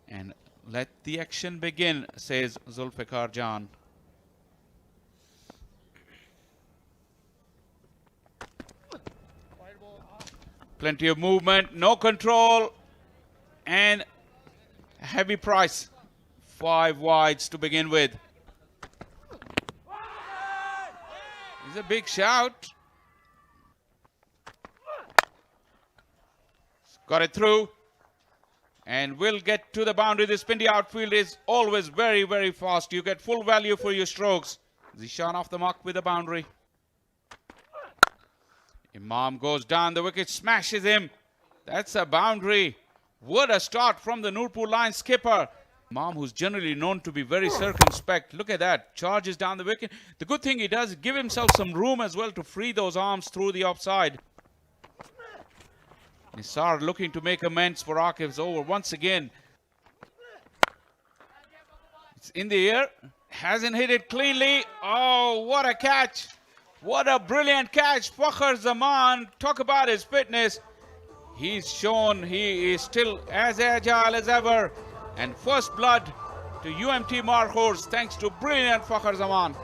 And let the action begin, says Zulfikar Jan. Plenty of movement, no control, and a heavy price. 5 wides to begin with. It's a big shout. Got it through. And will get to the boundary. The Pindi outfield is always very, very fast. You get full value for your strokes. Zishan off the mark with the boundary. Imam goes down the wicket, smashes him. That's a boundary. What a start from the Nurpur Lions skipper. Imam, who's generally known to be very circumspect. Look at that. Charges down the wicket. The good thing he does is give himself some room as well to free those arms through the offside. Nisar looking to make amends for Aqib's over once again. It's in the air. Hasn't hit it cleanly. Oh, what a catch. What a brilliant catch. Fakhar Zaman, talk about his fitness. He's shown he is still as agile as ever. And first blood to UMT Markhors thanks to brilliant Fakhar Zaman.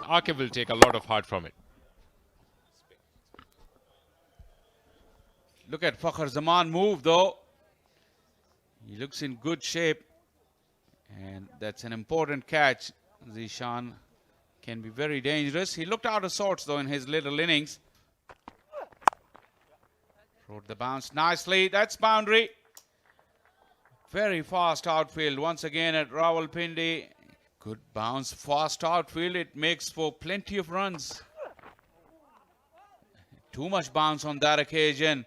Aqib will take a lot of heart from it. Look at Fakhar Zaman move though. He looks in good shape. And that's an important catch. Zishan can be very dangerous. He looked out of sorts though in his little innings. Rode the bounce nicely. That's boundary. Very fast outfield once again at Rawalpindi. Good bounce, fast outfield. It makes for plenty of runs. Too much bounce on that occasion.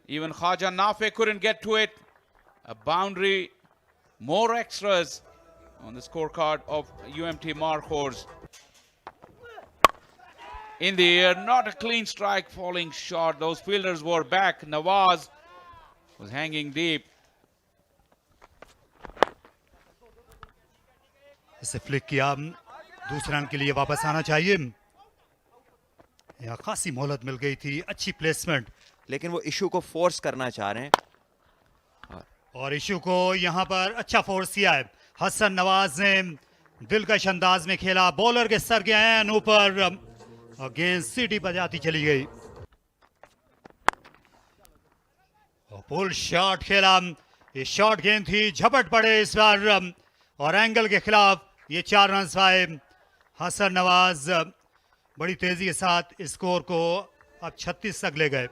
Even Khaja Nafe couldn't get to it. A boundary, more extras on the scorecard of UMT Markhors. In the air, not a clean strike, falling short. Those fielders were back. Nawaz was hanging deep. इसे flick किया, दूसरे run के लिए वापस आना चाहिए. यहाँ खासी मोहलत मिल गई थी, अच्छी प्लेसमेंट. लेकिन वो इशू को फोर्स करना चाह रहे हैं और इशू को यहाँ पर अच्छा फोर्स किया है. हसन नवाज ने दिलकश अंदाज में खेला. बॉलर के सर के एन ऊपर गेंद सीटी बजाती चली गई. पुल शॉट खेला. ये शॉट गेंद थी, झपट पड़े इस बार और एंगल के खिलाफ ये 4 रन पाए. हसन नवाज बड़ी तेजी के साथ स्कोर को अब 36 तक ले गए.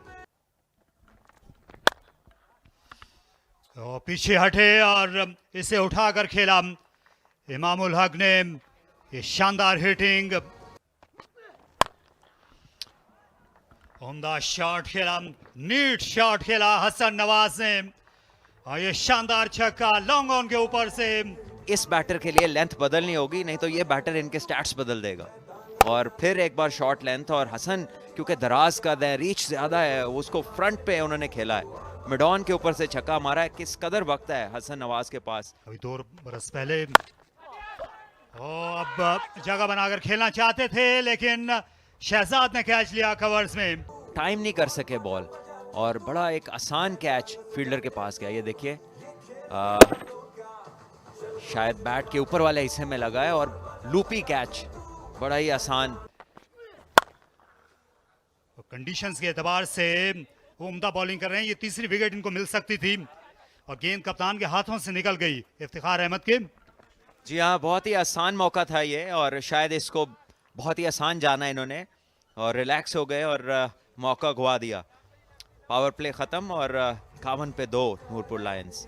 तो पीछे हटे और इसे उठाकर खेला. इमामुल हक ने ये शानदार हिटिंग, उम्दा शॉट खेला, नीट शॉट खेला हसन नवाज ने. और ये शानदार छक्का लॉन्ग ऑन के ऊपर से. इस बैटर के लिए लेंथ बदलनी होगी, नहीं तो ये बैटर इनके स्टैट्स बदल देगा. और फिर एक बार शॉर्ट लेंथ, और हसन क्योंकि दराज का है, रीच ज्यादा है, उसको फ्रंट पे उन्होंने खेला है. मिडॉन के ऊपर से छक्का मारा है. किस कदर वक्त है हसन नवाज के पास. अभी 2 बरस पहले अब जगह बनाकर खेलना चाहते थे, लेकिन शहजाद ने कैच लिया कवर्स में. टाइम नहीं कर सके बॉल, और बड़ा एक आसान कैच फील्डर के पास गया. ये देखिए शायद बैट के ऊपर वाले हिस्से में लगा है, और लूपी कैच, बड़ा ही आसान. कंडीशंस के एतबार से उम्दा बॉलिंग कर रहे हैं. ये तीसरी विकेट इनको मिल सकती थी और गेंद कप्तान के हाथों से निकल गई इफ्तिखार अहमद के. जी हाँ, बहुत ही आसान मौका था ये, और शायद इसको बहुत ही आसान जाना इन्होंने, और रिलैक्स हो गए और मौका गवा दिया. पावर प्ले खत्म और 51 पे 2 नूरपुर लायंस.